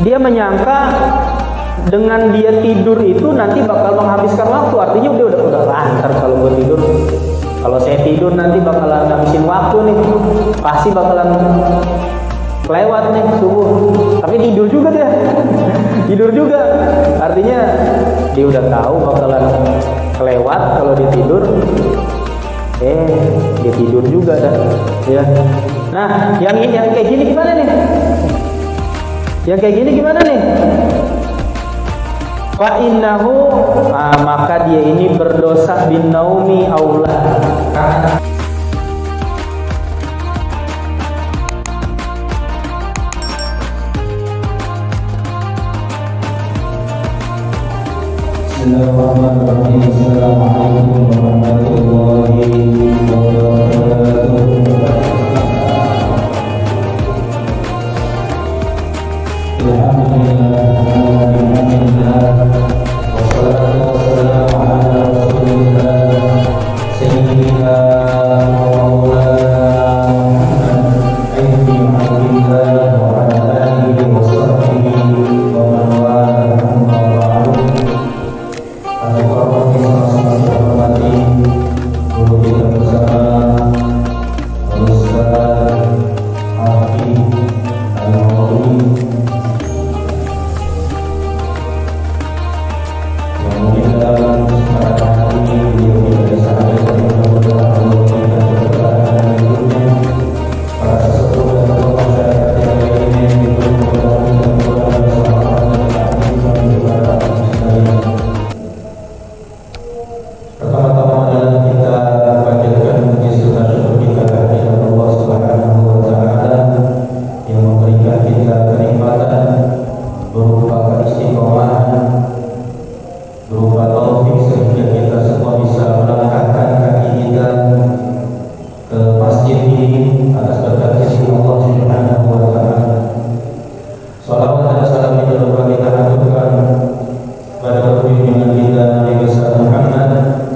dia menyangka dengan dia tidur itu nanti bakal menghabiskan waktu. Artinya dia udah lancar kalau gue tidur. Kalau saya tidur nanti bakalan habisin waktu nih. Pasti bakalan kelewat nih subuh. Tapi tidur juga dia. Tidur juga. Artinya dia udah tahu bakalan kelewat kalau dia tidur. Dia tidur juga dah. Ya. Nah, yang kayak gini gimana nih? Yang kayak gini gimana nih? Fa innahu, maka dia ini berdosa bin naumi aula. Bismillahirrahmanirrahim. Assalamualaikum warahmatullahi wabarakatuh.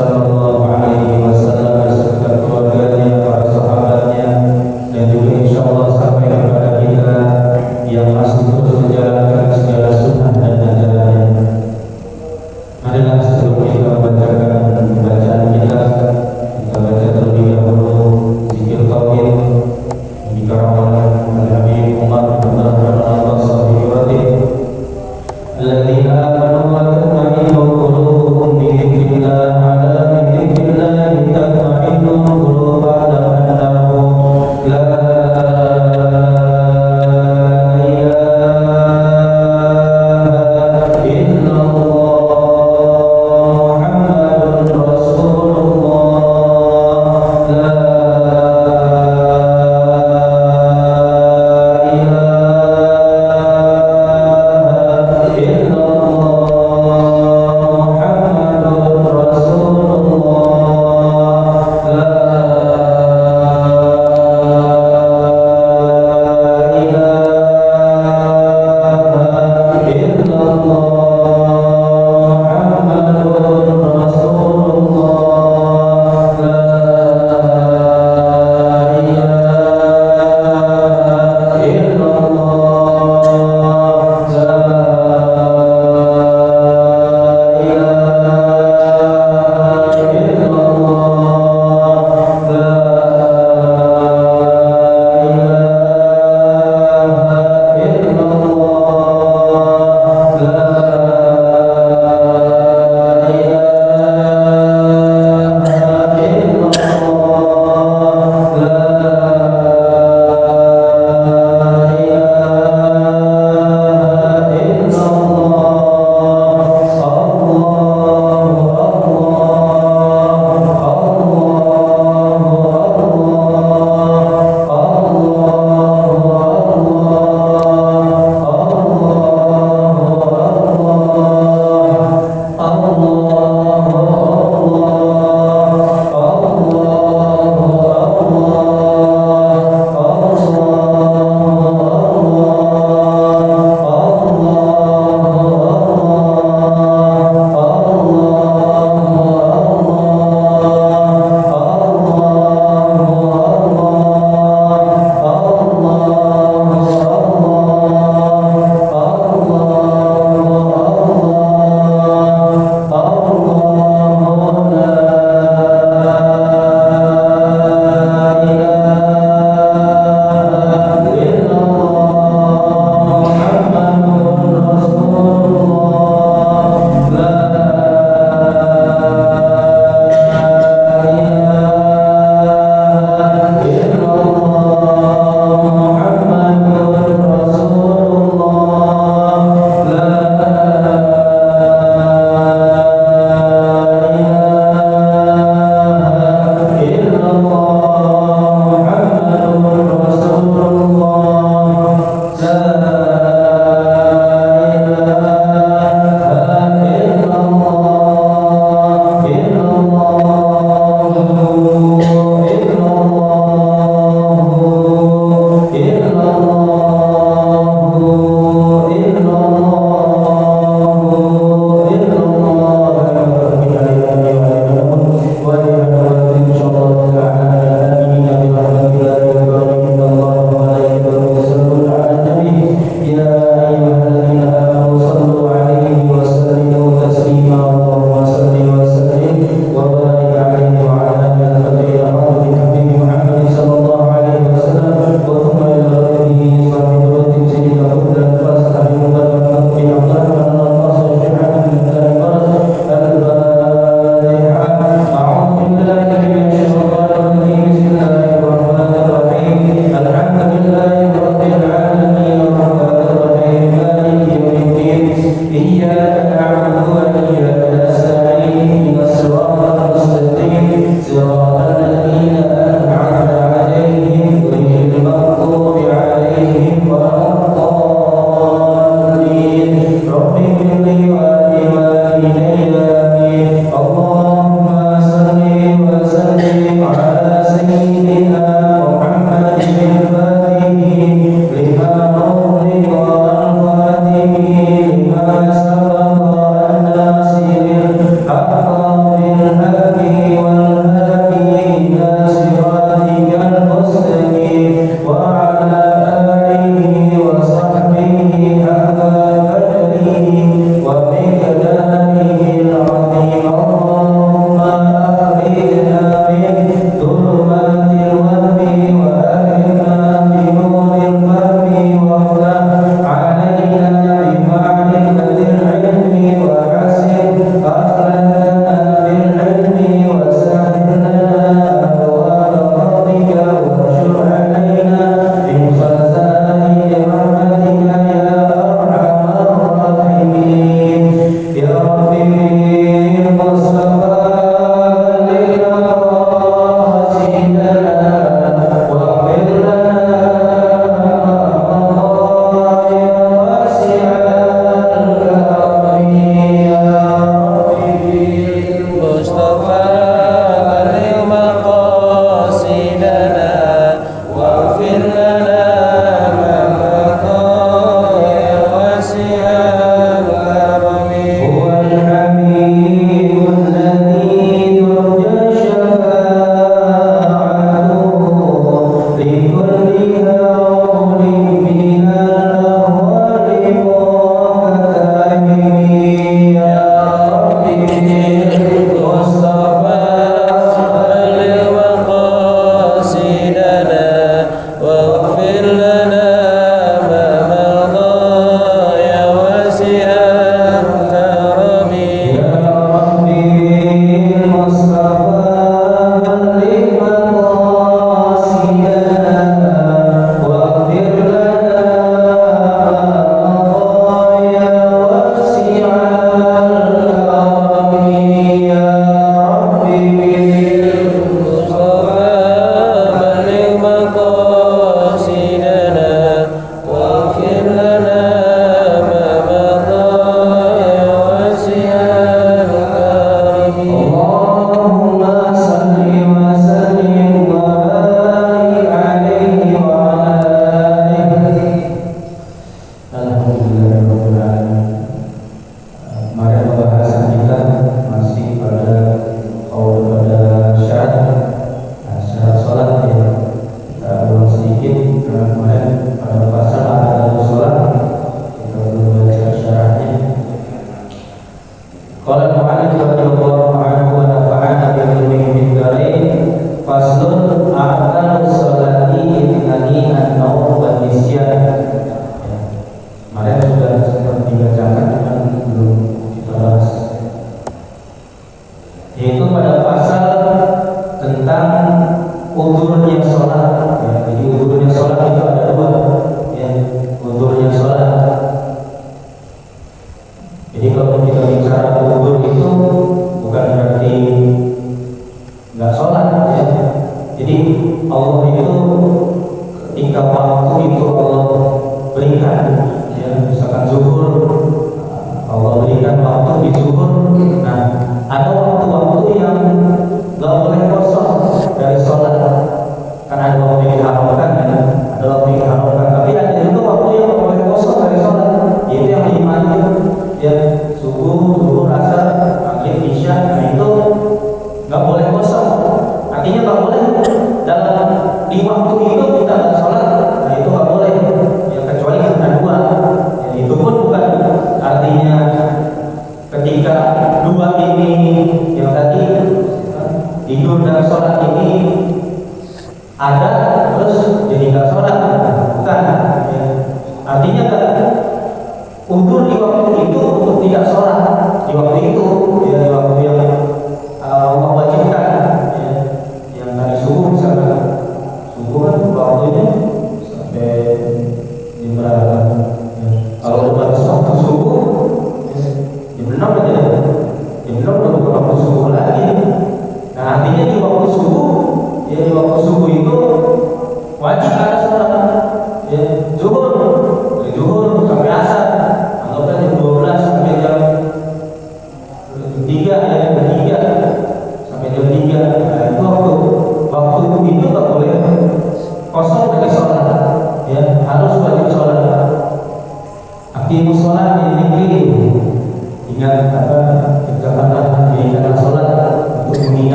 Sallallahu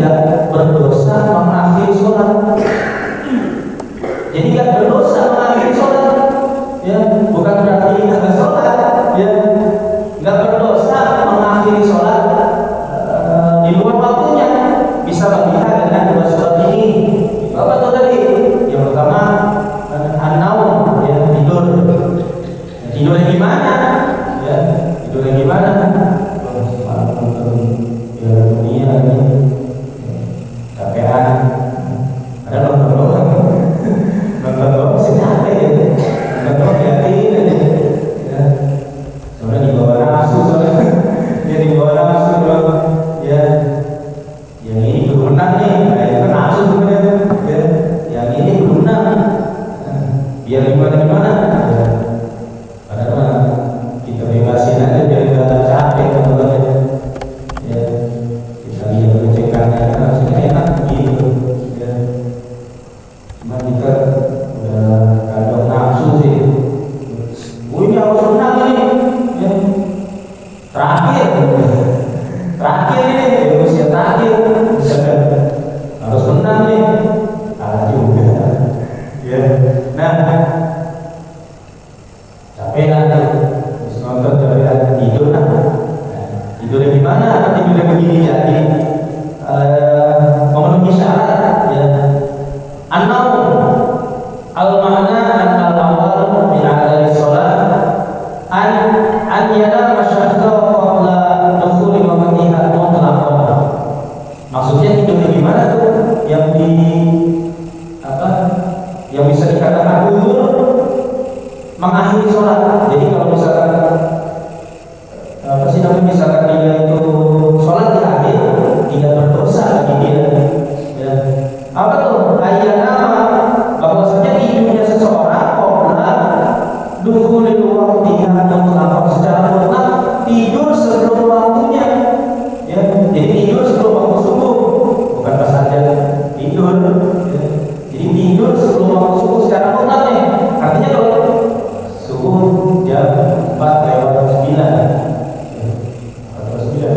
tidak berdosa mengakhiri sholat. Jadi nggak berdosa mengakhiri sholat, ya bukan berarti nggak sholat, ya nggak berdosa mengakhiri sholat di luar waktunya. Bisa melihat dengan dua sebab ini. Itu apa tuh tadi? Yang pertama an-naum, ya tidur. Tidurnya gimana? Ya tidurnya gimana? Ya dunia ini capean. Ada nonton sih capek ya. Nonton yakin aja. Ya. Soalnya dibawa nafsu, dia dibawa nafsu ya. Yang ini belum menang nih, nah itu kan nafsu sebenarnya. Ya. Yang ini belum menang. Biar gimana? Ya. Padahal kita bebasin aja biar kita capek kalau ya. Kita lihat pencegahannya kan harusnya enak gitu. Ya. Cuma kita udah kandung nafsu sih. Ini harus menang ini, ya. Terakhir ini, usia terakhir, harus menang nih, kalah juga, ya. Nah, capek kan, terus nonton capek tidur, tidurnya gimana? Tidurnya begini jadi memenuhi syarat, ya. An-naum al-makna al-awal min adari sholat an yana masyarakat qabla dukhuli waqtiha mutlaqan. Maksudnya tidurnya gimana tuh? Yang bisa dikatakan uzur mengakhiri sholat. Jadi kalau misalkan misalkan dia itu sholat di akhir tidak berdosa bagi dia. Ya. Apa tuh? Bahwasanya tidurnya seseorang qabla dukhulil waqtiha mutlaqan, secara mutlak tidur sebelum waktunya. Ya, jadi tidur sebelum waktu subuh, bukan pas saja tidur. Ya. Jadi tidur sebelum waktu subuh secara mutlak nih. Artinya kalau subuh jam 4:09. Ya. 4:09.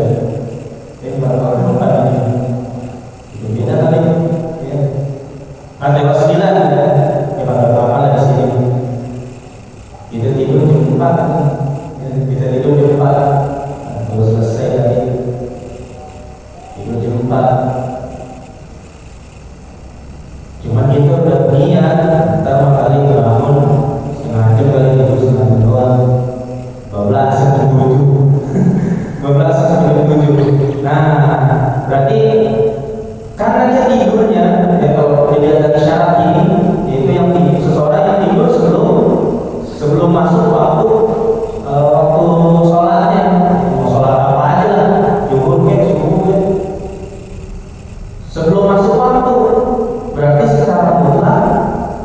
Ini baru 4 ini. Itu beda kali. Ya. 4:09 ya. Memang berapa di sini. Kita tidur jam 4. Ya, kita tidur jam 4. Baru selesai tadi. Tidur jam 4. Cuma kita udah niat pertama kali bangun setengah jam kali tidur setengah jam doang. 12 sampai 7. 12 sampai 7. Nah, berarti karena dia tidurnya, ya kalau dilihat dari syarat ini, yaitu yang tidur, seseorang yang tidur sebelum masuk waktu sholatnya, mau sholat apa aja lah, zuhur ke subuh ke, sebelum masuk waktu, berarti secara mutlak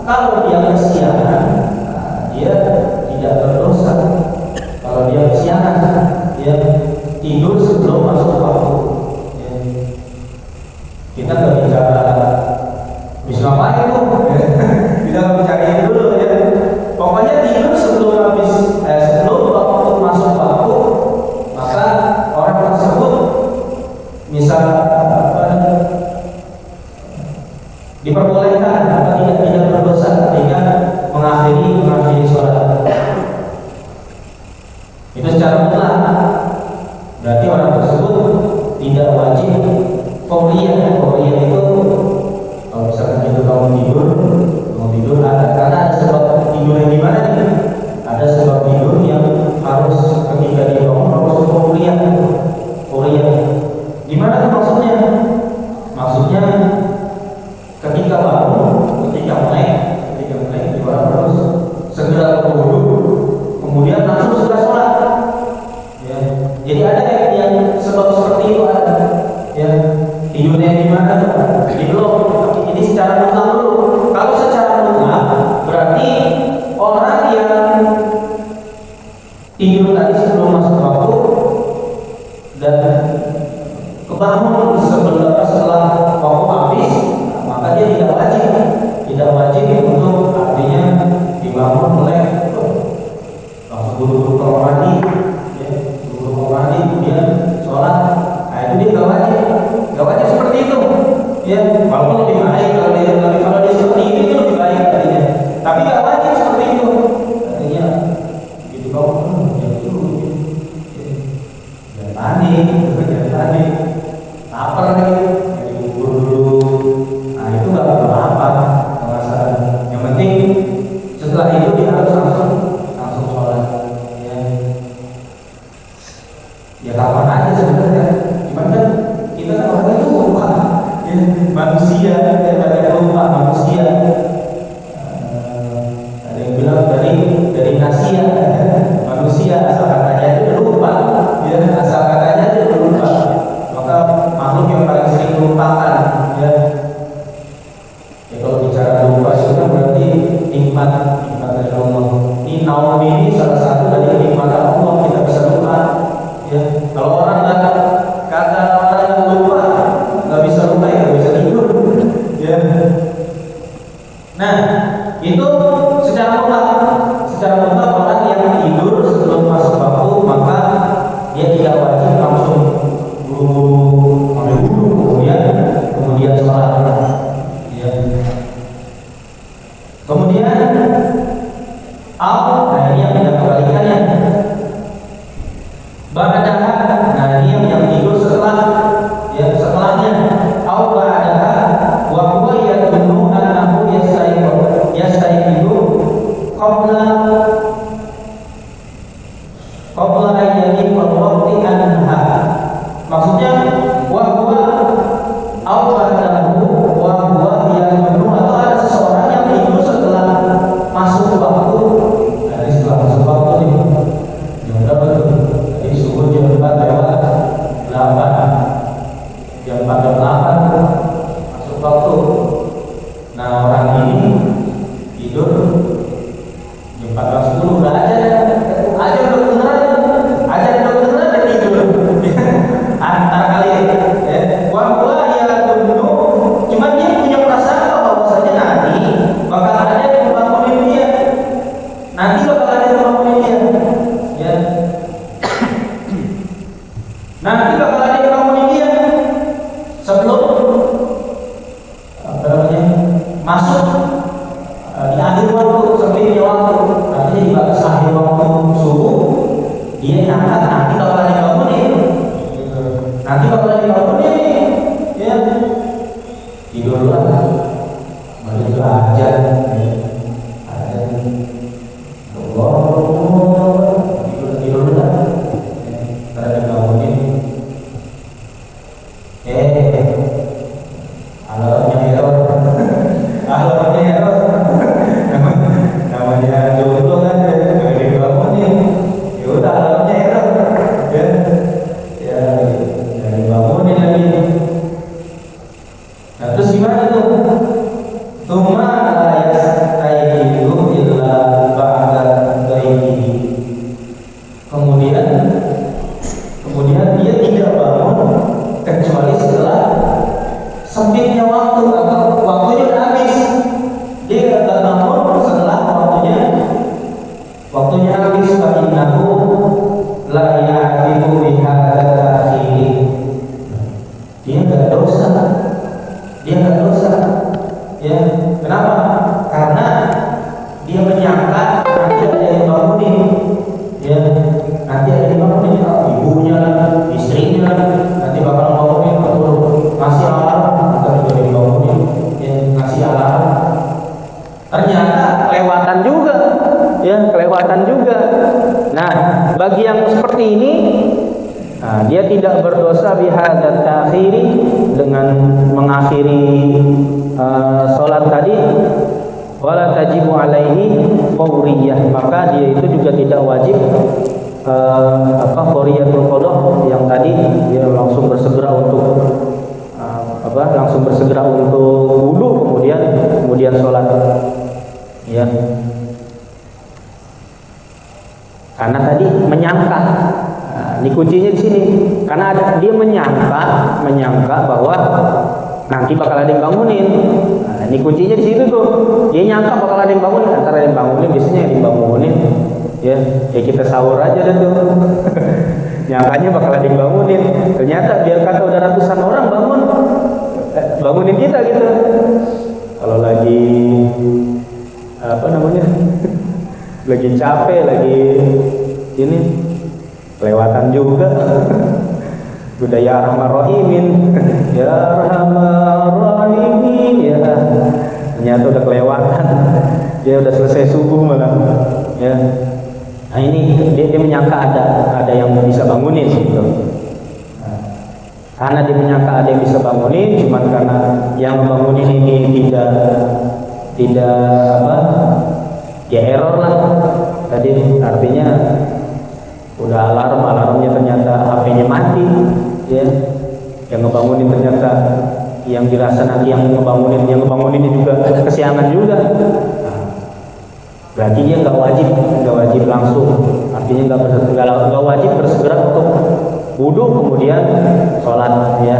kalau dia kesiangan, dia tidak berdosa. Kalau dia kesiangan, dia tidur sebelum masuk waktu. Ya. Kita nggak bicara bisa ngapain tuh, kita nggak bicara itu dulu ya. Pokoknya tidur sebelum waktu masuk waktu, maka orang tersebut misal diperbolehkan atau tidak berdosa ketika mengakhiri sholat. Itu secara mutlak. Berarti orang tersebut tidak wajib Fauriyah itu kalau misalkan kita mau tidur karena ada sebab tidur yang gimana nih? Ada sebab tidur yang harus ketika dibangun harus Fauriyah. Gimana tuh maksudnya? Maksudnya ketika bangun, ketika melek, orang harus segera berwudu, kemudian langsung segera sholat. Ya. Jadi ada yang sebab seperti itu ada. Ya. Tidurnya gimana tuh? Belum. Ini secara mutlak dulu. Kalau secara mutlak berarti orang yang tidur tadi sebelum masuk waktu dan kebangun setelah waktu habis, maka dia tidak wajib untuk artinya dibangun oleh langsung buru-buru ke mandi, ya, buru-buru ke mandi kemudian sholat. Nah itu dia nggak wajib seperti itu. ya walaupun lebih baik kalau dia seperti itu lebih baik artinya, tapi nggak wajib seperti itu artinya. Gitu kau jangan dulu, jangan panik, lapar lagi, dikubur dulu. Nah itu nggak apa-apa, nggak masalah. Yang penting setelah itu dia harus langsung sholat. Ya kapan aja sebenarnya, cuman kan kita kan orang itu lupa, ya, manusia, banyak lupa manusia. Ada yang bilang dari nasia, manusia asal katanya itu lupa, ya asal katanya itu lupa. Maka makhluk yang paling sering melupakan, ya. Ya kalau bicara lupa itu kan berarti nikmat dari Allah. Ini naum ini salah satu dari kenikmatan Allah, kita bisa lupa. Ya, kalau orang kata orang yang lupa nggak bisa lupa ya nggak bisa tidur, ya. Nah itu secara mutlak orang yang tidur sebelum masuk waktu maka dia tidak wajib langsung ambil wudhu kemudian sholat, ya. Kemudian nah ini yang kebalikannya. Nah ini yang tidur setelahnya. Au ba'daha wa huwa yadunnu annahu yastayqidu qabla ayyami wal waqti anha. Maksudnya wa huwa au ba'dahu wa huwa yadunnu, atau ada seseorang yang tidur setelah masuk waktu. Nah, setelah masuk waktu nih. Jam berapa tuh? Subuh jam 4:08, jam 4:08 masuk waktu. Nah orang ini tidur jam 14:10 udah aja dokteran dia tidur. Antara kali ya. Wah ya dulu, cuman dia punya perasaan bahwasanya nanti bakal ada yang membangunin dia. Ya. Nanti bakal ada yang bangunin dia sebelum masuk di akhir waktu, sebelumnya waktu. Artinya di batas akhir waktu subuh dia nyangka nanti bakal ada yang bangunin. Ya. Tidur dulu lah. Baru belajar. Tidur dulu lah. Ada bangunin. Alarmnya error. Namanya jodoh kan, nggak dibangunin. Ya udah alarmnya error. Ya, nggak dibangunin lagi. Nah terus gimana tuh? Tuma la yastayqidu illa ba'da ghaibihi. Kemudian dia tidak bangun kecuali setelah sempitnya waktu atau waktunya udah habis. Dia tidak bangun setelah waktunya habis. Fa'innahu la ya'tibu bihadza ta'khiri. Dia nggak dosa. Ya, kenapa? Karena dia menyangka nanti ada yang bangunin. Ya, nanti ada yang bangunin, ibunya, istrinya, nanti bakal bangunin atau masih alarm, atau juga dibangunin, ya masih alarm. Ternyata kelewatan juga. Nah, bagi yang seperti ini, dia tidak berdosa bihadzat ta'khiri, dengan mengakhiri sholat tadi. Wala tajibu alaihi fawriyah, maka dia itu juga tidak wajib fawriyatul qada, yang tadi dia langsung bersegera untuk wudu kemudian sholat, ya. Karena tadi menyangka. Ini kuncinya di sini. Karena dia menyangka bahwa nanti bakal ada yang bangunin. Nah, ini kuncinya di situ tuh. Dia nyangka bakal ada yang bangunin, antara yang bangunin biasanya yang dibangunin. Ya kita sahur aja deh tuh. Nyangkanya bakal ada yang bangunin. Ternyata biar kata udah ratusan orang bangun, bangunin kita gitu. Kalau lagi apa namanya, lagi capek, lagi ini kelewatan juga. Udah ya Arhamar Rahimin, ya Arhamar Rahimin, ya ternyata udah kelewatan, dia udah selesai subuh malah, ya. Nah ini dia menyangka ada yang bisa bangunin gitu. Nah, karena dia menyangka ada yang bisa bangunin, cuman karena yang membangunin ini tidak apa, ya error lah. Tadi artinya udah alarmnya ternyata HP-nya mati, ya. Yang ngebangunin ternyata yang dirasa nanti yang ngebangunin juga kesiangan juga. Berarti dia nggak wajib langsung, artinya nggak wajib bersegera untuk wudhu kemudian sholat, ya.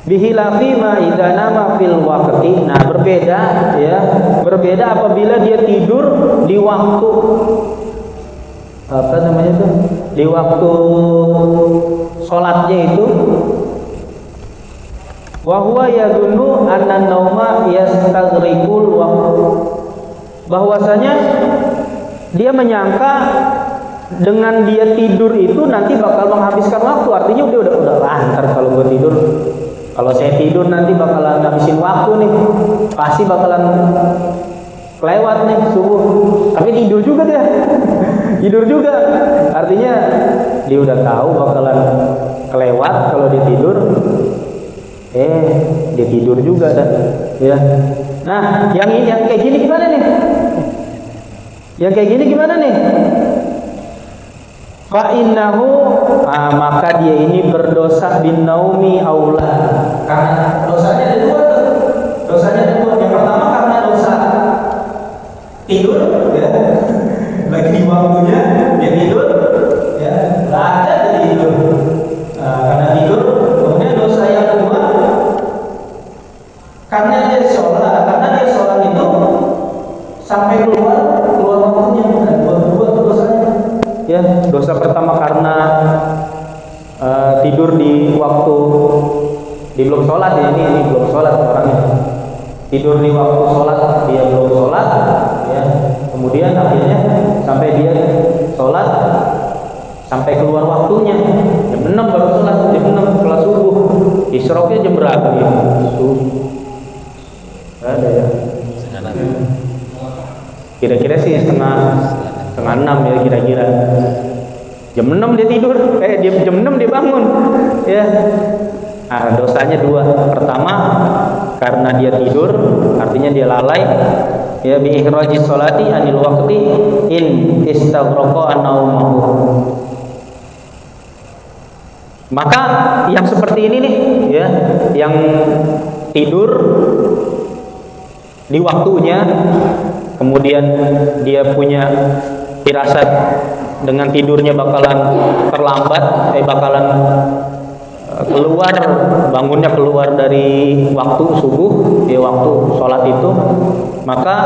Bihilafi ma idza nama fil waqti. Nah, berbeda apabila dia tidur di waktu apa namanya tuh, di waktu sholatnya itu. Wa huwa yadunnu anna nauma yastaghriqul waqtu. Bahwasanya dia menyangka dengan dia tidur itu nanti bakal menghabiskan waktu. Artinya udah ntar kalau gue tidur, kalau saya tidur nanti bakalan habisin waktu nih, pasti bakalan kelewat nih subuh. Tapi tidur juga dia. Tidur juga. Artinya dia udah tahu bakalan kelewat kalau dia tidur. Dia tidur juga dah, ya. Nah, yang kayak gini gimana nih? Yang kayak gini gimana nih? Fa innahu, maka dia ini berdosa bin naumi aula. Karena dosanya ada dua tuh. Dosanya ada dua. Yang pertama karena dosa tidur, ya. Lagi di waktunya dia tidur, ya. Nggak ada dia tidur. Karena tidur. Kemudian dosa yang kedua karena dia sholat itu sampai keluar waktunya. Dua dosanya. Ya, dosa pertama karena tidur di waktu belum sholat, ya. Ini belum sholat orangnya. Tidur di waktu sholat dia belum sholat, ya. Kemudian akhirnya sampai dia sholat sampai keluar waktunya. Jam 6 baru sholat, jam 6 setelah subuh. Isyroknya jam berapa ya? Ada ya? Kira-kira sih setengah 6 ya kira-kira. Jam 6 dia tidur, jam 6 dia bangun, ya. Dosanya dua. Pertama karena dia tidur, artinya dia lalai, ya, bi ikhrajis sholati anil waqti in istaghraqa an-naumahu. Maka yang seperti ini nih, ya, yang tidur di waktunya, kemudian dia punya firasat dengan tidurnya bakalan terlambat, bakalan bangunnya keluar dari waktu subuh, ya, waktu sholat itu. Maka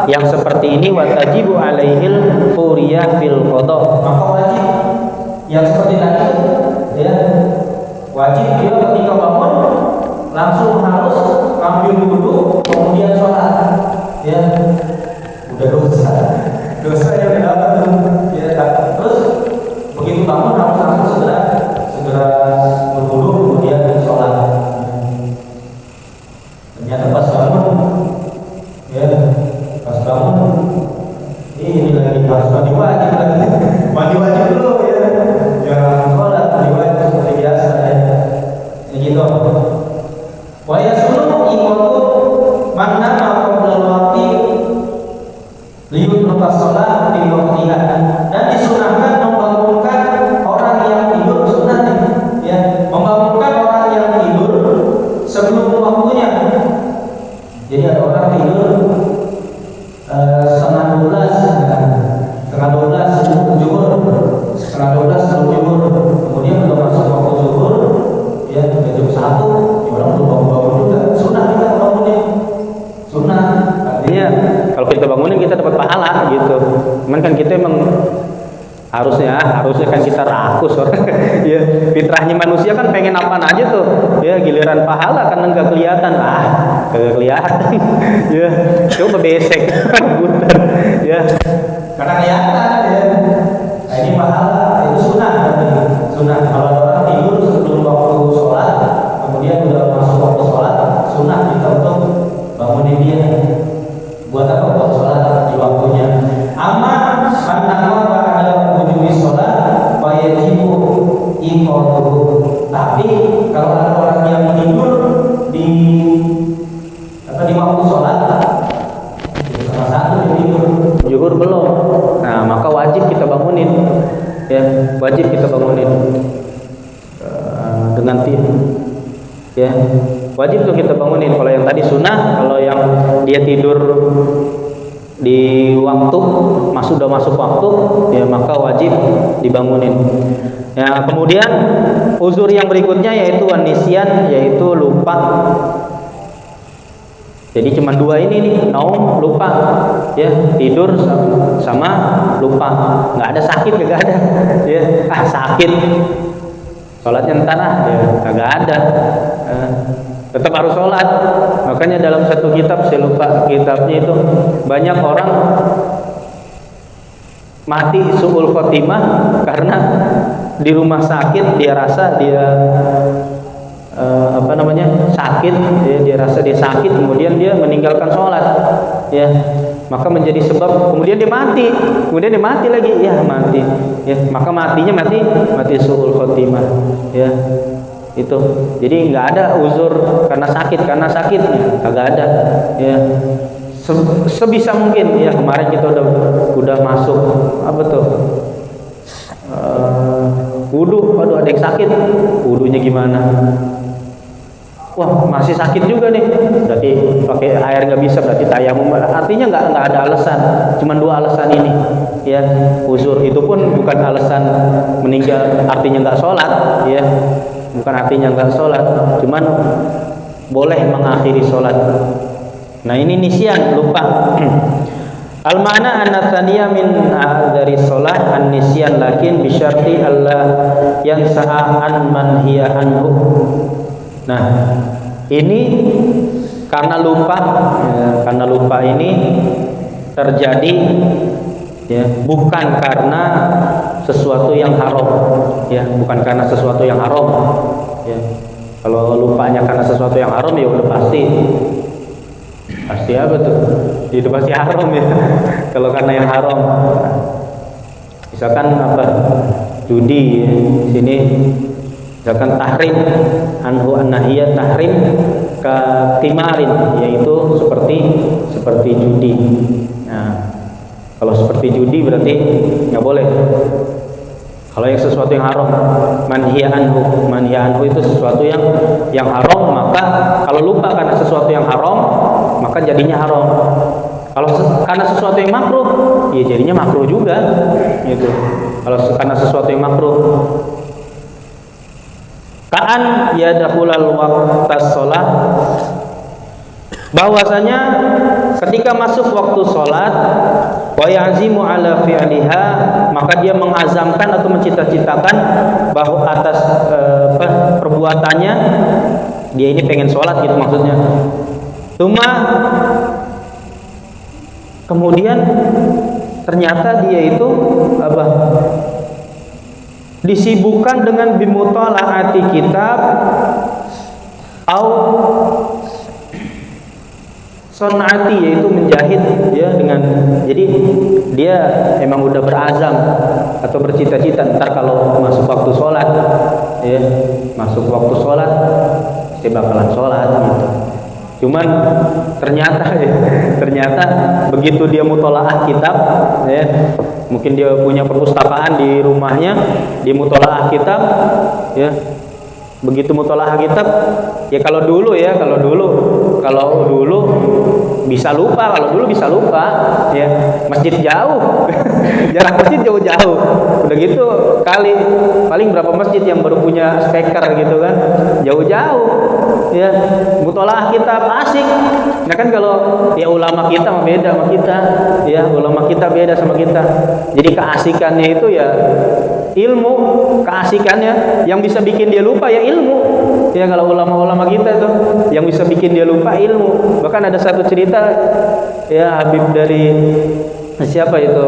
yang seperti ini watajibu alaihil furiyah fil qada. Maka wajib yang seperti tadi, ya, wajib dia ketika bangun langsung harus ambil wudhu kemudian sholat, ya. Udah dosa yang udah dapat tuh, ya. Terus begitu bangun harus langsung segera berwudhu kemudian sholat. Ternyata pas bangun, ya, ini lagi harus mandi wajib dulu, ya. Jangan sholat mandi wajib seperti biasa, ya. Gitu. Wa yasunu iqatu man nama qabla al-waqti liyudrika shalah fi waqtiha. Dan disunahkan membangunkan orang yang tidur, sunah, ya, membangunkan orang yang tidur sebelum waktunya. Jadi ada orang tidur setengah 12 zuhur, kemudian udah masuk waktu zuhur, ya, jam 1, orang belum bangun juga. Sunnah kita bangunin, sunnah. Artinya kalau kita bangunin kita dapat pahala gitu. Cuman kan kita emang Harusnya kan kita rakus orang. Ya, fitrahnya manusia kan pengen apaan aja tuh. Ya, giliran pahala karena nggak kelihatan. Kagak kelihatan. Ya, coba besek, putar. Ya, karena kelihatan ya. Nah, ini pahala, itu sunnah. Sunnah kalau orang tidur sebelum waktu sholat, kemudian udah masuk waktu sholat, sunnah kita untuk bangunin dia. Buat apa? Buat sholat di waktunya. Aman, manakala ada wujud sholat, wajibu iqamatuhu. Tapi kalau ada orang yang tidur di waktu sholat, salah satu yang tidur, zuhur belum, nah maka wajib kita bangunin, ya wajib kita bangunin dengan ya wajib tuh kita bangunin. Kalau yang tadi sunnah, kalau yang dia tidur di waktu sudah masuk waktu, ya maka wajib dibangunin. Ya, kemudian uzur yang berikutnya yaitu nisyan, yaitu lupa. Jadi cuma dua ini nih, naum, lupa, ya tidur sama lupa. Nggak ada sakit, nggak ada, ya sakit, sholatnya ntar ya nggak ada. Tetap harus sholat. Makanya dalam satu kitab, saya lupa kitabnya itu, banyak orang mati su'ul khotimah karena di rumah sakit dia rasa dia sakit, dia rasa dia sakit, kemudian dia meninggalkan sholat, ya maka menjadi sebab kemudian dia mati lagi, ya mati, ya maka matinya mati su'ul khotimah, ya itu. Jadi nggak ada uzur karena sakit kagak ada, ya sebisa mungkin. Ya kemarin kita udah masuk apa tuh wudu, waduh ada yang sakit, wudunya gimana, wah masih sakit juga nih, berarti pakai air nggak bisa, berarti tayamum. Artinya nggak ada alasan, cuma dua alasan ini, ya uzur. Itu pun bukan alasan meninggal, artinya nggak sholat, ya bukan artinya nggak sholat, cuman boleh mengakhiri sholat. Nah ini nisyan, lupa. Al-ma'na anna thaniya min dari sholat an-nisyan, lakin bisyarti Allah yang sa'an man hiya anhu. Nah ini karena lupa, karena lupa ini terjadi, ya bukan karena sesuatu yang haram, ya bukan karena sesuatu yang haram, ya kalau lupanya karena sesuatu yang haram ya udah pasti apa tuh, itu pasti haram ya. Kalau karena yang haram, misalkan apa, judi, ya. Sini misalkan tahrim, anhu an-nahiyah tahrim ka timarin, yaitu seperti judi. Nah kalau seperti judi berarti nggak boleh. Kalau yang sesuatu yang haram, manhiya anhu itu sesuatu yang haram, maka kalau lupa karena sesuatu yang haram, maka jadinya haram. Kalau karena sesuatu yang makruh, ya jadinya makruh juga, gitu. Kalau karena sesuatu yang makruh, kaan yadkhulul waqtas shalah, bahwasanya ketika masuk waktu sholat, wa yazimu ala fi'liha, maka dia mengazamkan atau mencita-citakan bahwa atas perbuatannya dia ini pengen sholat, gitu maksudnya. Cuma kemudian ternyata dia itu apa, disibukkan dengan bimutalaati kitab au sonati, yaitu menjahit, ya dengan, jadi dia emang udah berazam atau bercita-cita ntar kalau masuk waktu sholat, ya masuk waktu sholat pasti bakalan sholat, gitu. Cuman ternyata begitu dia mutolaah kitab, ya mungkin dia punya perpustakaan di rumahnya, dia mutolaah kitab, ya begitu mutolaah kitab, ya kalau dulu bisa lupa, ya masjid jauh, jarak masjid jauh-jauh, udah gitu kali paling berapa masjid yang baru punya speaker gitu kan, jauh-jauh, ya mutolaah kitab asik. Nah kan kalau ya ulama kita beda sama kita, ya ulama kita beda sama kita. Jadi keasikannya itu ya ilmu, keasikannya yang bisa bikin dia lupa ya ilmu. Ya kalau ulama-ulama kita tuh yang bisa bikin dia lupa ilmu. Bahkan ada satu cerita ya Habib dari siapa itu,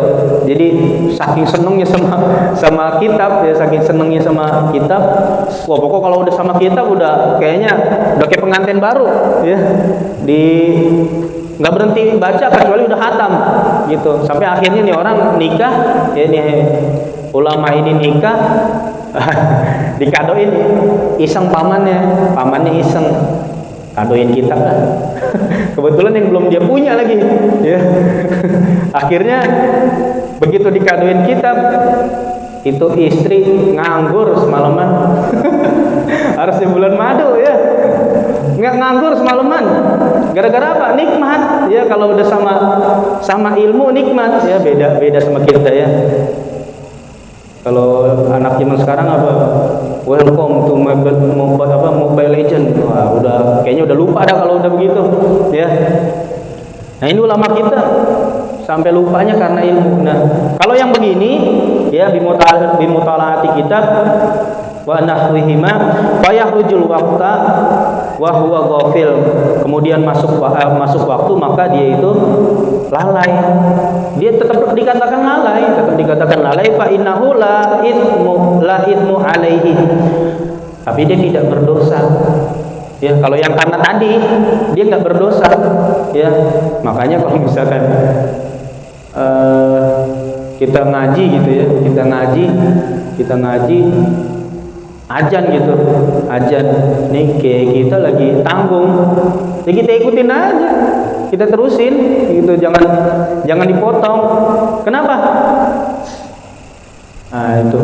jadi saking senengnya sama kitab ya, saking senengnya sama kitab, wah pokok kalau udah sama kitab udah kayaknya udah kayak pengantin baru ya, nggak berhenti baca kecuali udah khatam gitu, sampai akhirnya nih orang nikah ya, nih ulama ini nikah dikadoin iseng pamannya iseng kadoin kitab lah. Kebetulan yang belum dia punya lagi ya. Akhirnya begitu dikadoin kitab, itu istri nganggur semalaman. Harusnya bulan madu ya, nggak nganggur semalaman. Gara-gara apa? Nikmat ya, kalau udah sama ilmu nikmat ya, beda sama kita ya. Kalau anak zaman sekarang apa? Welcome to Mobile Legend. Wah, udah kayaknya udah lupa dah kalau udah begitu, ya. Nah, ini ulama kita sampai lupanya karena ilmu. Nah, kalau yang begini ya bimutalaati kitab wa nahwihima fayahrujul waqta wa huwa ghafil. Kemudian masuk waktu maka dia itu lalai. Dia tetap dikatakan lalai, fa innahu la ithmu alaihi. Tapi dia tidak berdosa. Ya, kalau yang karena tadi dia nggak berdosa. Ya, makanya kalau misalkan kita ngaji gitu ya, kita ngaji ajan gitu, nih kayak kita lagi tanggung, ya kita ikutin aja, kita terusin gitu, jangan dipotong. Kenapa? Nah itu,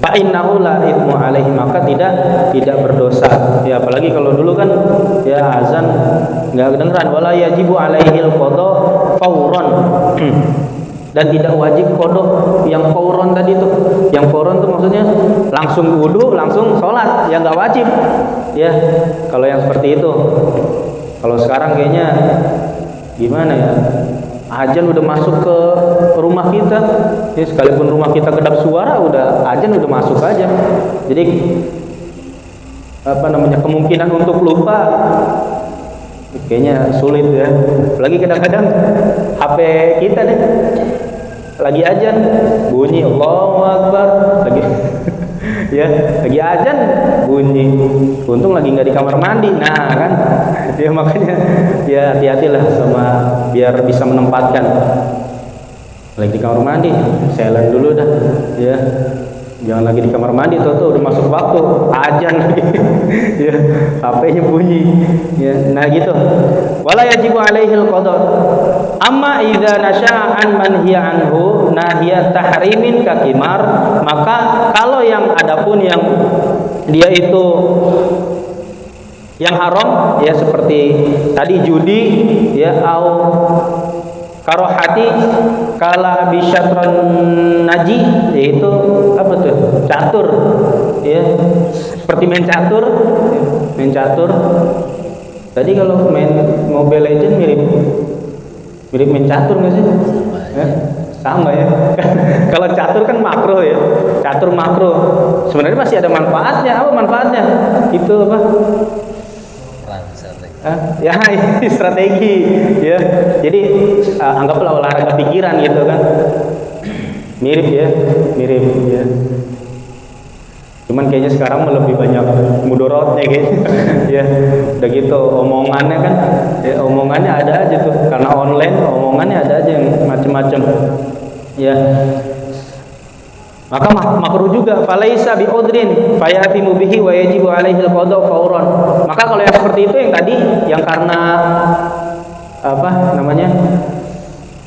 fa innahu la ithmu alaihi, maka tidak berdosa. Ya apalagi kalau dulu kan ya azan nggak kedengeran, wala yajibu alaihil qada fauron. Dan tidak wajib kodok yang fauron tadi tuh. Yang fauron tuh maksudnya langsung wudu, langsung sholat, ya nggak wajib. Ya, kalau yang seperti itu. Kalau sekarang kayaknya gimana ya? Ajan udah masuk ke rumah kita. Ya, sekalipun rumah kita kedap suara, ajan udah masuk aja. Jadi kemungkinan untuk lupa kayaknya sulit ya. Lagi kadang-kadang HP kita nih lagi ajan bunyi Allahu Akbar, lagi ajan bunyi, untung lagi nggak di kamar mandi. Nah kan ya, makanya ya hati-hatilah sama, biar bisa menempatkan. Lagi di kamar mandi silent dulu dah ya, jangan lagi di kamar mandi tuh udah masuk waktu ajan lagi ya, HP-nya bunyi ya. Nah gitu, wala yajibu alaihil qada. Amma idza nasya'a an manhiya anhu nahiya tahrimin kakimar, maka kalau yang adapun yang dia itu yang haram ya, seperti tadi judi ya, au karohati kala bisyatron naji, yaitu apa tuh, catur ya, seperti main catur. Tadi kalau main Mobile Legend mirip main catur nggak sih? Sama ya. Kalau catur kan makro ya, catur makro. Sebenarnya masih ada manfaatnya. Apa manfaatnya? Itu apa? Ya ini strategi ya. Jadi anggaplah olahraga pikiran gitu kan. Mirip ya. Cuman kayaknya sekarang lebih banyak mudorotnya gitu. Ya, udah gitu omongannya kan, ya, omongannya ada aja tuh, karena online omongannya ada aja yang macam-macam. Ya. Maka makruh juga, falaisa bi udrin fayatimu bihi wa yajibu alaihi al-qada fauran. Maka kalau yang seperti itu yang tadi, yang karena apa namanya?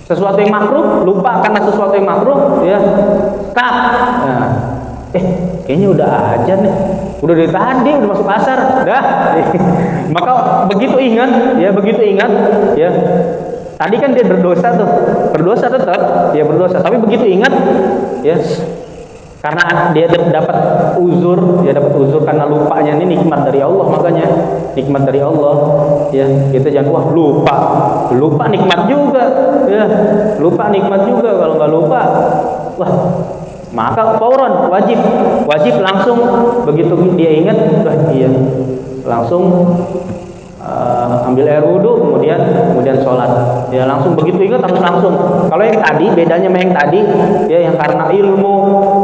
Sesuatu yang makruh, lupa karena sesuatu yang makruh, ya. Tak. Nah, kayaknya udah ajan nih. Udah dari tadi udah masuk asar, dah. Maka begitu ingat, ya. Tadi kan dia berdosa tuh. Berdosa tetap, ya berdosa. Tapi begitu ingat, ya. Karena dia dapat uzur karena lupanya. Ini nikmat dari Allah, makanya nikmat dari Allah. Ya, kita jangan wah lupa nikmat juga. Ya, lupa nikmat juga. Kalau nggak lupa, wah, maka fauron wajib langsung begitu dia ingat, wah iya, langsung ambil air wudhu, kemudian sholat. Ya langsung begitu ingat harus langsung. Kalau yang tadi bedanya sama yang tadi, ya yang karena ilmu,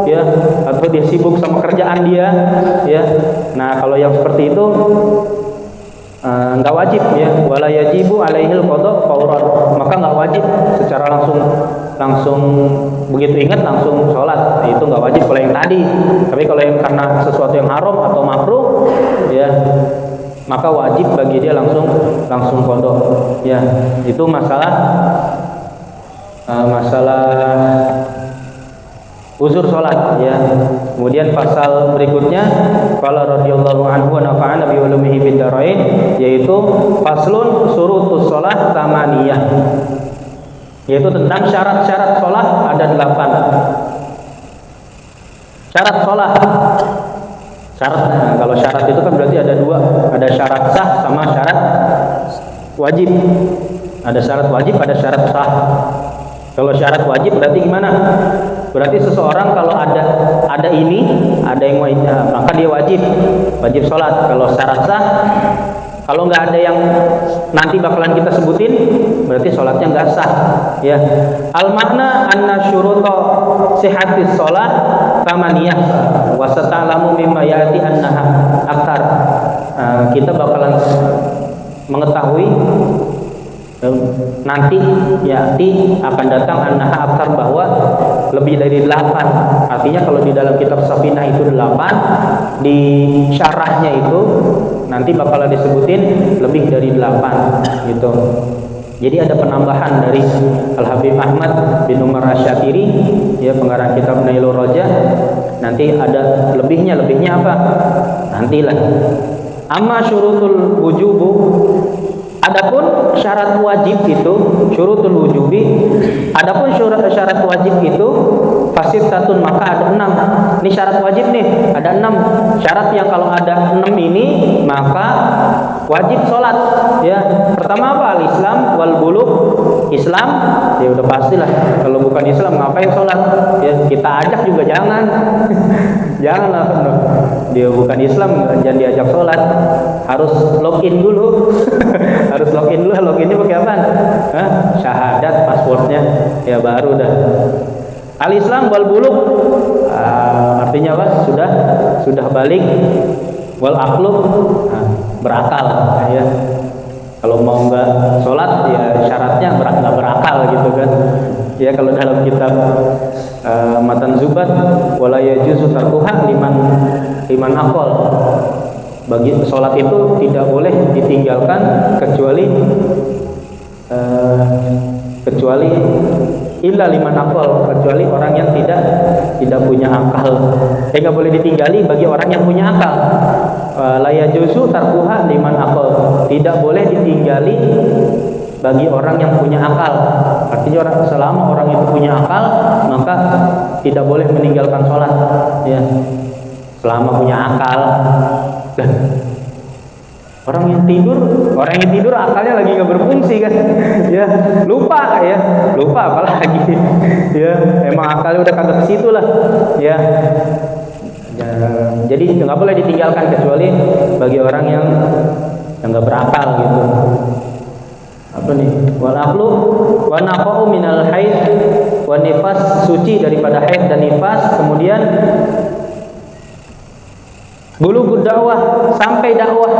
ya atau dia sibuk sama kerjaan dia, ya. Nah kalau yang seperti itu nggak wajib, ya. Wala yajibu alaihil qada fauran, maka nggak wajib secara langsung begitu ingat langsung sholat. Itu nggak wajib kalau yang tadi. Tapi kalau yang karena sesuatu yang haram atau makruh, ya maka wajib bagi dia langsung qada. Ya, itu masalah uzur sholat, ya. Kemudian pasal berikutnya qala radhiyallahu anhu wa nafa'ana bi ulumihi fid dharain, yaitu faslun surutus sholat tamaniyah, yaitu tentang syarat-syarat sholat ada 8. Syarat sholat, kalau syarat itu kan berarti ada 2, ada syarat sah sama syarat wajib. Ada syarat wajib, ada syarat sah. Kalau syarat wajib berarti gimana? Berarti seseorang kalau ada ini, ada yang wajib, maka dia wajib sholat. Kalau syarat sah, kalau nggak ada yang nanti bakalan kita sebutin, berarti sholatnya nggak sah. Ya, al makna anna syuruto sihatis sholat tamaniyah wa sata'lamu mimma ya'ti annaha aktar. Kita bakalan mengetahui nanti akan datang annaha aktar, bahwa lebih dari 8. Artinya kalau di dalam kitab Safinah itu 8, di syarahnya itu nanti bakalan disebutin lebih dari 8 gitu. Jadi ada penambahan dari Al-Habib Ahmad bin Umar Asy-Syatiri, ya pengarang kitab Nailur Raja. Nanti ada lebihnya apa? Nantilah. Amma syurutul wujubu, adapun syarat wajib itu, syurutul wujubi, adapun syarat wajib itu fasittatun, maka ada 6. Ini syarat wajib nih, ada 6 syarat yang kalau ada 6 ini maka wajib sholat. Ya, pertama apa? Al-Islam wal bulugh, Islam, ya udah pastilah. Kalau bukan Islam ngapain sholat? Ya kita ajak juga jangan. Janganlah, dia bukan Islam jangan diajak sholat. Harus login dulu. Harus login dulu. Loginnya pakai apa? Syahadat, passwordnya, ya baru dah. Al-Islam wal bulugh, artinya apa? Sudah balik. Wal aqlu, berakal, ya. Kalau mau nggak sholat, ya syaratnya nggak berakal gitu kan. Ya kalau dalam kitab Matan Zubat, wala yajuzu tarkuha liman aqal, bagi sholat itu tidak boleh ditinggalkan kecuali illa liman aqal, kecuali orang yang tidak punya akal. Nggak boleh ditinggali bagi orang yang punya akal. La yajuzu tarkuha liman aqal, tidak boleh ditinggali bagi orang yang punya akal. Artinya selama orang itu punya akal, maka tidak boleh meninggalkan sholat. Ya, selama punya akal. Orang yang tidur akalnya lagi nggak berfungsi kan, ya lupa apalagi, ya emang akalnya udah kagak ke situ lah, ya. Jadi nggak boleh ditinggalkan kecuali bagi orang yang nggak berakal gitu. Apa nih? Wal aqlu wa nafa'u minal haid wa nifas, suci daripada haid dan nifas. Kemudian bulughud dakwah, sampai dakwah.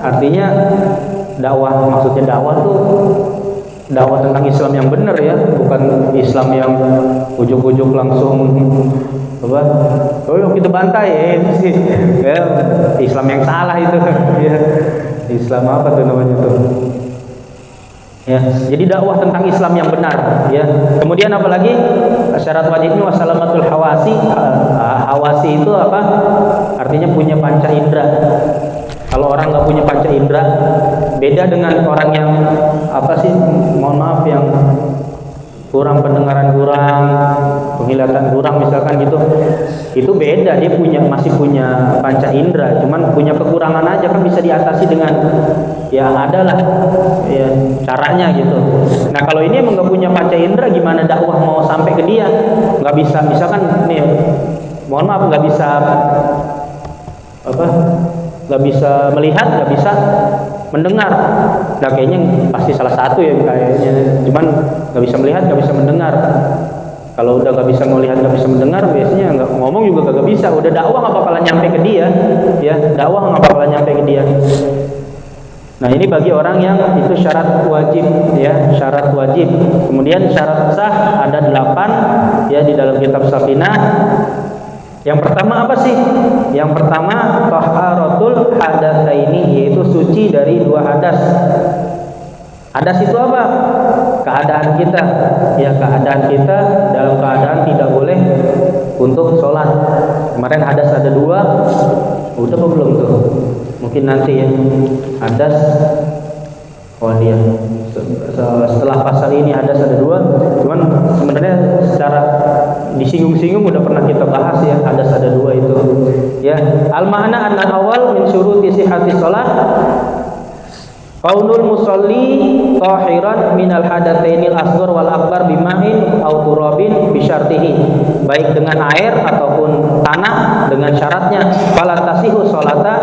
Artinya dakwah, maksudnya dakwah tuh dakwah tentang Islam yang benar, ya, bukan Islam yang ujuk-ujuk langsung apa? Oh, kita bantai, ya, itu sih. Ya, Islam yang salah itu. Ya. Islam apa tuh namanya tuh? Ya, jadi dakwah tentang Islam yang benar, ya. Kemudian apalagi syarat wajibnya wasalamatul hawasi. Hawasi itu apa? Artinya punya panca indera. Kalau orang nggak punya panca indera, beda dengan orang yang apa sih? Mohon maaf, yang kurang pendengaran, kurang penglihatan, kurang misalkan gitu. itu beda, dia masih punya panca indera, cuman punya kekurangan aja, kan bisa diatasi dengan ya adalah ya caranya gitu. Nah kalau ini emang nggak punya panca indera, gimana dakwah mau sampai ke dia? Nggak bisa, misalkan nih, mohon maaf, nggak bisa nggak bisa melihat, nggak bisa mendengar. Nah kayaknya pasti salah satu ya kayaknya, cuman nggak bisa melihat, nggak bisa mendengar. Kalau udah nggak bisa melihat, nggak bisa mendengar, biasanya nggak ngomong juga nggak bisa. Udah dakwah nggak bakalan nyampe ke dia, ya dakwah nggak bakalan nyampe ke dia. Nah ini bagi orang yang itu syarat wajib, ya syarat wajib. Kemudian syarat sah ada 8 ya di dalam kitab Safinah. Yang pertama apa sih? Yang pertama taharatul hadatsaini, yaitu suci dari 2 hadas. Hadas itu apa? Keadaan kita, ya keadaan kita dalam keadaan tidak boleh untuk sholat. Kemarin hadas ada 2, udah apa belum tuh? Mungkin nanti ya. Hadas, oh dia setelah pasal ini hadas ada 2. Cuman sebenarnya secara disinggung-singgung udah pernah kita bahas ya, hadas ada 2 itu. Ya, al-ma'na anna awal min syuruti sihhati shalah qaulul musalli tahiran minal hadatsainil asghar wal akbar bima'in aw turabin bi syartihi, baik dengan air ataupun tanah dengan syaratnya. Fala tasihu sholata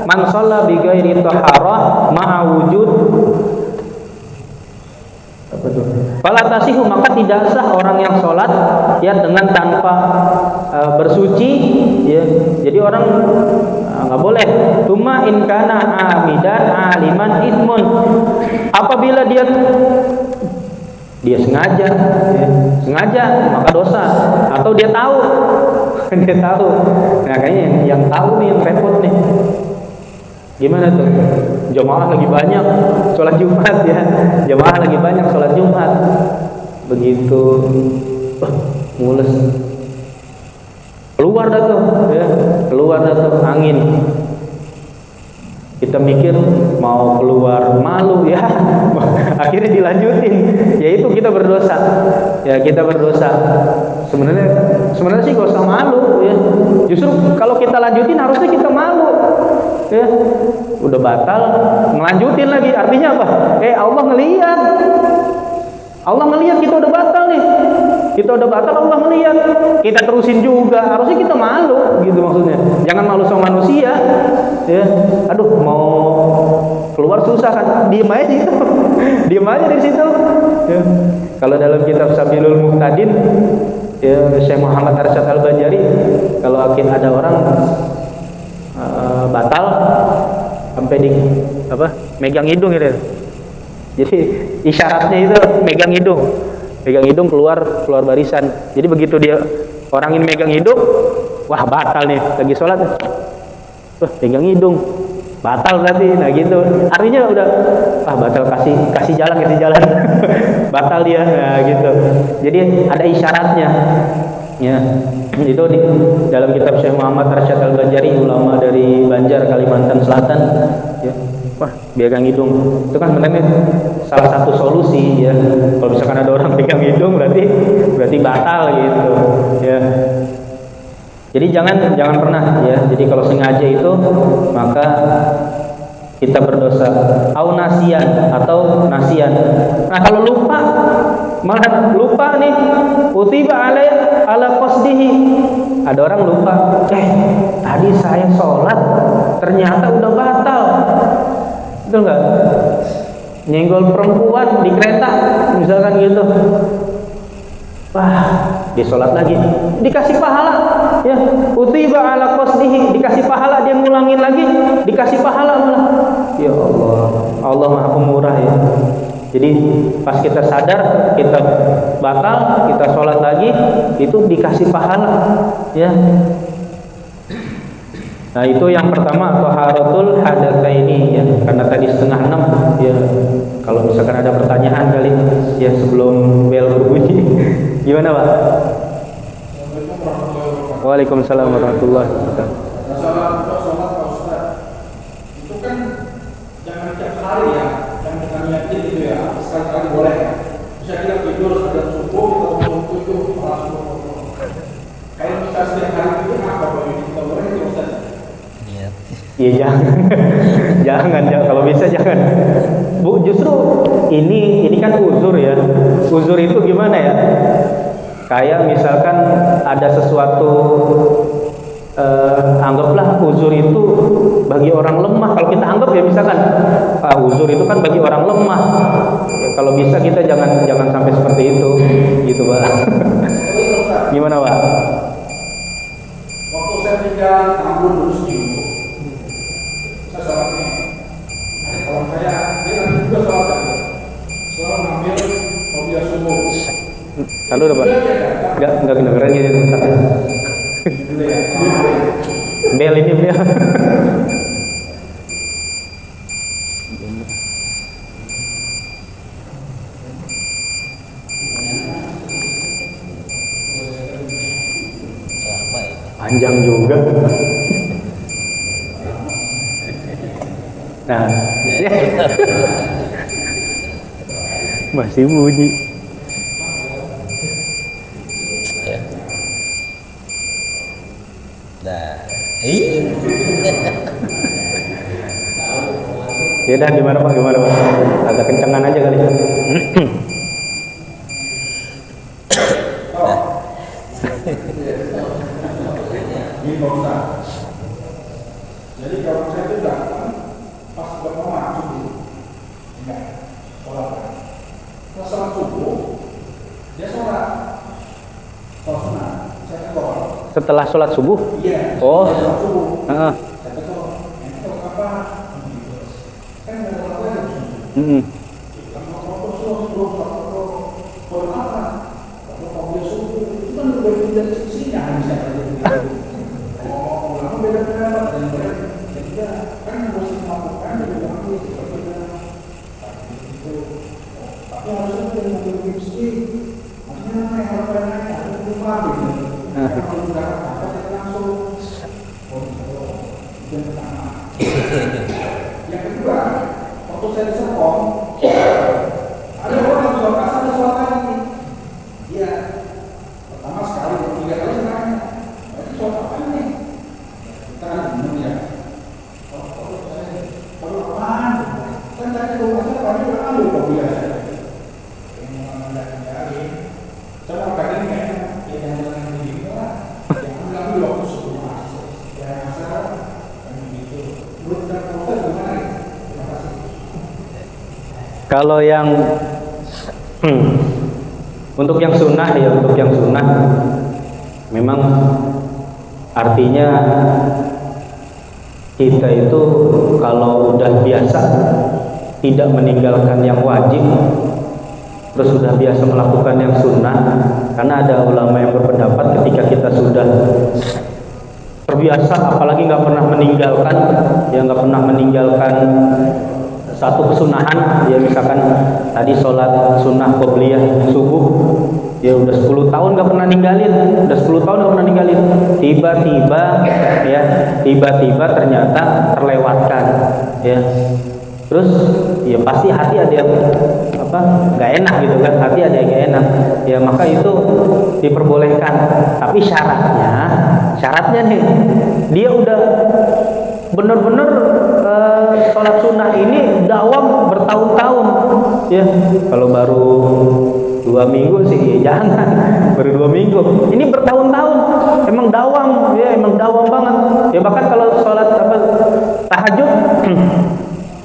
man shalla bi ghairi taharah ma'a wujud fala tasihu, maka tidak sah orang yang sholat ya dengan tanpa bersuci ya. Jadi orang nggak boleh. Tuma in kana amidan aliman itmun, apabila dia sengaja ya, sengaja maka dosa, atau dia tahu dia tahu. Nah kayaknya yang tahu nih yang repot nih. Gimana tuh? Jamaah lagi banyak sholat Jumat ya, jamaah lagi banyak sholat Jumat, begitu mules, keluar dah tuh ya, keluar dah tuh angin. Kita mikir mau keluar malu ya, akhirnya dilanjutin, yaitu kita berdosa ya, kita berdosa. Sebenarnya sih gak usah malu ya, justru kalau kita lanjutin harusnya kita malu ya. Udah batal ngelanjutin lagi, artinya apa? Allah ngelihat, Allah ngelihat kita udah batal nih, kita udah batal, Allah ngelihat, kita terusin juga, harusnya kita malu gitu maksudnya. Jangan malu sama manusia ya. Aduh mau keluar susah kan, diem aja gitu diem aja di situ ya. Kalau dalam kitab Sabilul Muhtadin ya, Syekh Muhammad Arsyad Al-Banjari, kalau akhir ada orang batal sampai di megang hidung gitu. Jadi isyaratnya itu megang hidung keluar barisan. Jadi begitu dia orang ini megang hidung, wah batal nih, lagi sholat, wah pegang hidung, batal berarti. Nah gitu, artinya udah batal, kasih jalan batal dia, nah gitu. Jadi ada isyaratnya ya. Itu di dalam kitab Syekh Muhammad Arsyad Al-Banjari, ulama dari Banjar, Kalimantan Selatan ya. Wah, pegang hidung itu kan sebenarnya salah satu solusi ya. Kalau misalkan ada orang pegang hidung berarti batal gitu ya. Jadi jangan pernah ya. Jadi kalau sengaja itu maka kita berdosa. Au nasian atau nasian. Nah kalau lupa, malah lupa nih, utiba ala qasdihi. Ada orang lupa, tadi saya sholat ternyata udah batal. Betul nggak? Nyenggol perempuan di kereta misalkan gitu, dia sholat lagi, dikasih pahala ya. Utiba ala qasdihi, dikasih pahala, dia ngulangin lagi, dikasih pahala malah. Ya Allah Maha Pemurah ya. Jadi pas kita sadar kita batal, kita sholat lagi, itu dikasih pahala ya. Nah itu yang pertama, taharatul hadatsaini ya, karena tadi 5:30 ya. Kalau misalkan ada pertanyaan kali ya sebelum bel berbunyi. Gimana Pak? Waalaikumsalam warahmatullahi wabarakatuh. Masalah sholat Pak Ustaz, itu kan jangan tiap hari ya, yang kita niatin gitu ya, sekali-kali boleh ya. Bisa kita tidur ada subuh, kita mau itu langsung. Kalau misalnya setiap hari Iya jangan, jangan kalau bisa jangan. Bu, justru ini kan uzur ya. Uzur itu gimana ya? Kayak misalkan ada sesuatu, anggaplah uzur itu bagi orang lemah. Kalau kita anggap ya misalkan uzur itu kan bagi orang lemah. Ya, kalau bisa kita jangan sampai seperti itu, gitu Pak. Gimana Pak? Waktu saya tinggal Tambun dulu seminggu, saya sholat nih. Ada kawan saya, dia nanti juga sholat tadi. Sholat ngambil mobil subuh. Lalu udah Pak? Enggak kedengeran ya itu. Dulu ya. Bel ini bel. Panjang juga. Nah, masih bunyi. Nah, Ya dah gimana Pak? Agak kencengan aja kali. Ini Pak Ustaz. Jadi kalau saya itu datang pas bermalam subuh, enggak sholat. Pas sholat subuh, dia sholat sunat. Saya tegur. Setelah sholat subuh? Iya. Oh. Sholat subuh. Heeh. Saya tegur. Ini tegur apa? Kan nggak ada sholat lagi. Heeh. Kita mau subuh, sholat apa? Kalau mobil subuh itu kan udah pindah sisinya misalnya. Beda pendapat dan beda kan harus melakukan beda itu. Tapi harusnya dari mobil bisnis, maksudnya apa yang harus naik ada rumah gitu. Kalau udah dapat langsung. Itu yang pertama. Yang kedua, waktu saya di Serpong, ada orang yang kasar ada suara lagi. Iya. Pertama sekali, tiga kali saya tanya, ini suara apa nih? Kan ya. Kalau apaan? Kan tadi rumah saya kami udah ambil kopi saya. Coba kadang ya, yang bilang begini lah, yang ambil waktu sebelum masuk. Ya masalah, kan begitu. Menurut dan proses gimana? Terima kasih. Kalau yang untuk yang sunnah ya, untuk yang sunnah memang artinya kita itu kalau udah biasa tidak meninggalkan yang wajib, terus sudah biasa melakukan yang sunnah, karena ada ulama yang berpendapat ketika kita sudah terbiasa, apalagi nggak pernah meninggalkan satu kesunahan, ya misalkan tadi sholat sunnah qobliyah subuh, ya udah 10 tahun nggak pernah ninggalin, tiba-tiba ternyata terlewatkan, ya terus ya pasti hati ada yang nggak enak gitu kan, hati ada yang nggak enak, ya maka itu diperbolehkan, tapi syaratnya nih dia udah benar-benar sholat sunnah ini dawam bertahun-tahun, ya kalau baru 2 minggu sih ya jangan, baru 2 minggu, ini bertahun-tahun emang dawam, ya emang dawam banget, ya bahkan kalau sholat tahajud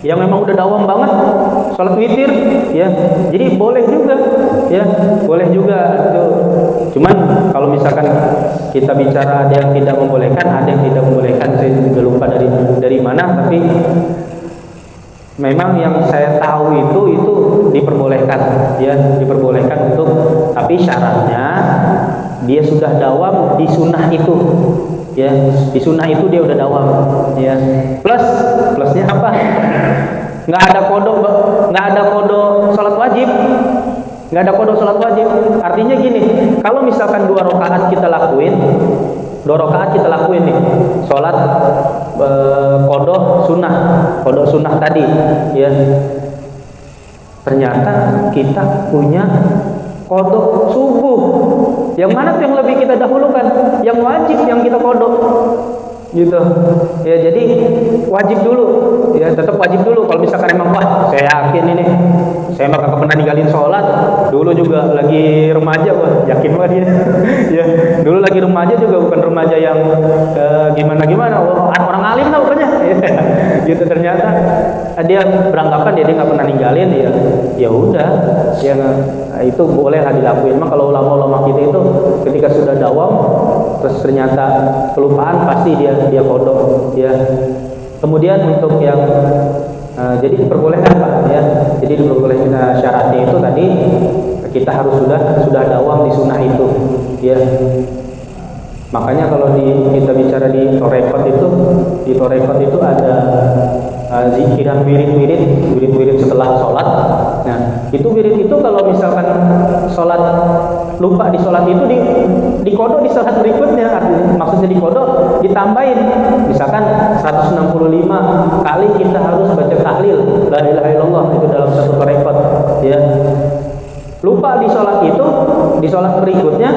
yang memang udah dawam banget, sholat witir, ya jadi boleh juga, ya boleh juga. Cuman kalau misalkan kita bicara ada yang tidak membolehkan, ada yang tidak membolehkan, saya juga lupa dari mana, tapi memang yang saya tahu itu diperbolehkan, ya diperbolehkan untuk, tapi syaratnya dia sudah dawam di sunnah itu, ya di sunnah itu dia udah dawam, ya plusnya apa? Nggak ada kodo sholat wajib, artinya gini, kalau misalkan 2 rakaat kita lakuin nih sholat kodo sunnah tadi, ya ternyata kita punya kodo subuh, yang mana tuh yang lebih kita dahulukan? Yang wajib yang kita kodo, gitu ya. Jadi wajib dulu ya, tetap wajib dulu. Kalau misalkan emang wah saya yakin ini saya mah kagak pernah ninggalin sholat, dulu juga lagi remaja, wah yakin banget dia ya, dulu lagi remaja juga bukan remaja yang gimana orang alim lah pokoknya ya. Gitu ternyata dia beranggapan dia nggak pernah ninggalin, ya udah ya, itu boleh lah dilakuin. Mah kalau ulama-ulama kita itu ketika sudah dawam terus ternyata kelupaan, pasti dia kodok ya. Kemudian untuk yang jadi diperbolehkan Pak ya, jadi diperbolehkan syaratnya itu tadi kita harus sudah dawam di sunnah itu ya. Makanya kalau kita bicara di torekot itu ada zikiran wirid setelah sholat. Nah itu wirid itu kalau misalkan sholat lupa di sholat itu dikodok di sholat berikutnya, artinya maksudnya dikodok ditambahin, misalkan 165 kali kita harus baca tahlil la ilaha illallah itu dalam satu torekot ya. Lupa di sholat itu, di sholat berikutnya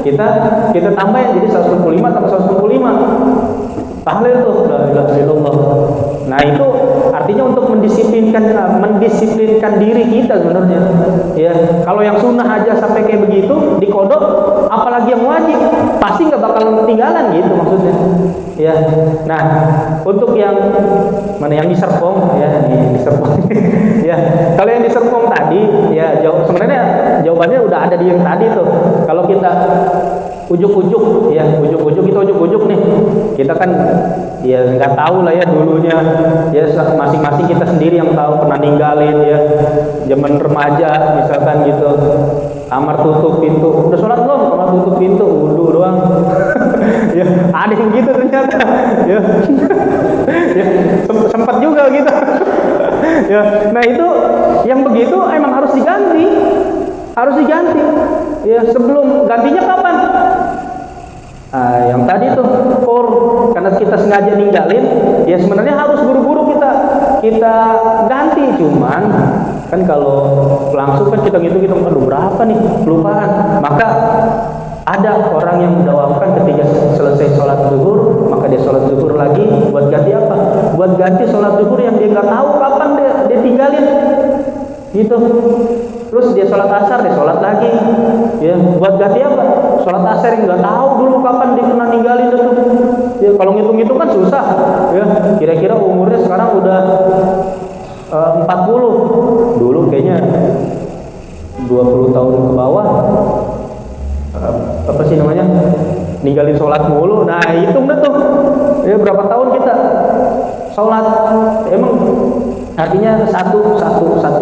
kita tambahin jadi 165 tambah 165 tahlil tuh la ilaha illallah. Nah itu artinya untuk mendisiplinkan diri kita sebenarnya ya. Kalau yang sunnah aja sampai kayak begitu dikodok, apalagi yang wajib, pasti nggak bakal ketinggalan gitu maksudnya ya. Nah untuk yang mana yang di Serpong ya, di Serpong ya, kalau yang di Serpong tadi ya sebenarnya jawabannya udah ada di yang tadi tuh. Kalau kita ujuk-ujuk kita ujuk-ujuk nih, kita kan ya nggak tahu lah ya dulunya ya, masing-masing kita sendiri yang tahu, pernah ninggalin ya zaman remaja misalkan gitu, kamar tutup pintu, udah sholat belum, kamar tutup pintu, wudu doang ya ada yang gitu ternyata ya ya sempat juga gitu ya. Nah itu yang begitu emang harus diganti ya. Sebelum gantinya kapan? Yang tadi tuh karena kita sengaja ninggalin ya, sebenarnya harus buru-buru kita ganti. Cuman kan kalau langsung kan kita ngitung aduh berapa nih kelupaan. Maka ada orang yang mendawamkan ketika selesai sholat zuhur, maka dia sholat zuhur lagi buat ganti apa? Buat ganti sholat zuhur yang dia nggak tahu kapan dia tinggalin gitu. Terus dia sholat asar, dia sholat lagi ya, buat ganti apa? Sholat asar yang nggak tahu dulu kapan dia pernah ninggalin itu ya. Kalau ngitung-ngitung kan susah ya, kira-kira umurnya sekarang udah 40, dulu kayaknya 20 tahun ke bawah, apa sih namanya, ninggalin sholat mulu. Nah hitung deh tuh ya, berapa tahun kita sholat. Emang artinya satu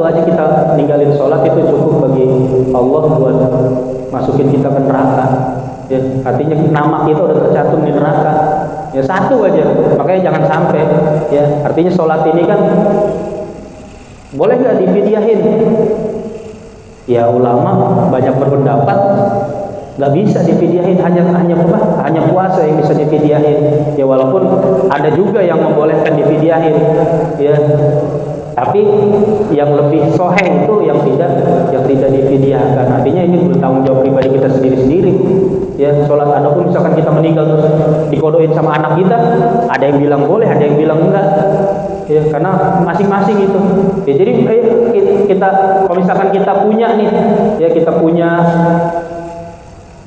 aja kita ninggalin sholat itu cukup bagi Allah buat masukin kita ke neraka ya. Artinya nama kita udah tercantum di neraka ya, satu aja. Makanya jangan sampai ya. Artinya sholat ini kan boleh nggak dividyahin ya, ulama banyak berpendapat nggak bisa difidyahin, hanya puasa yang bisa difidyahin ya. Walaupun ada juga yang membolehkan difidyahin ya, tapi yang lebih soheh itu yang tidak difidyahkan. Artinya ini bertanggung jawab pribadi kita sendiri-sendiri ya. Sholat, adapun misalkan kita meninggal terus dikodoin sama anak kita, ada yang bilang boleh, ada yang bilang enggak ya, karena masing-masing itu ya. Jadi kita kalau misalkan kita punya nih ya, kita punya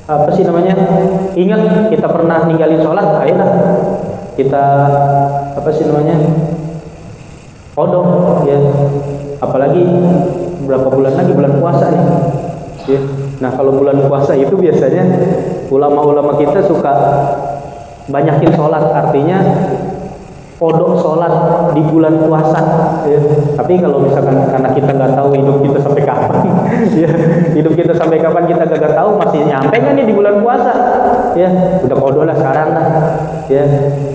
apa sih namanya, ingat kita pernah ninggalin sholat, ayolah kita apa sih namanya, kodok ya. Apalagi berapa bulan lagi bulan puasa nih ya. Nah kalau bulan puasa itu biasanya ulama-ulama kita suka banyakin sholat, artinya kodok sholat di bulan puasa ya. Tapi kalau misalkan karena kita nggak tahu hidup kita sampai kapan ya, hidup kita sampai kapan kita gak tahu, masih nyampe nggak nih di bulan puasa ya, udah kodok lah sekarang lah ya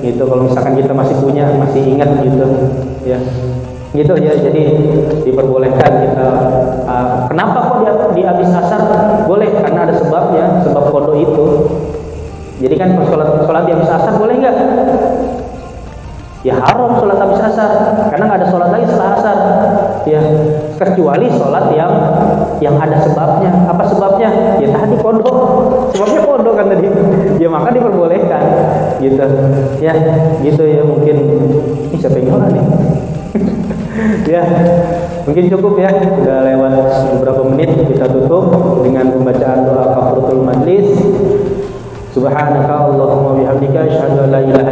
gitu. Kalau misalkan kita masih punya, masih ingat gitu ya, gitu ya. Jadi diperbolehkan kita kenapa kok di habis asar boleh? Karena ada sebabnya, sebab kodok itu. Jadi kan sholat di habis asar boleh nggak? Ya haram sholat habis asar, karena nggak ada sholat lagi setelah asar ya, kecuali sholat yang ada sebabnya. Apa sebabnya? Ya tadi kodok, sebabnya kodok kan tadi ya, maka diperbolehkan gitu Ya, gitu ya mungkin. Ini siapa yang nyala nih? Ya, mungkin cukup ya. Udah lewat beberapa menit, kita tutup dengan pembacaan doa kafaratul majlis. Subhanaka Allahumma bihamdika asyhadu an la ilaha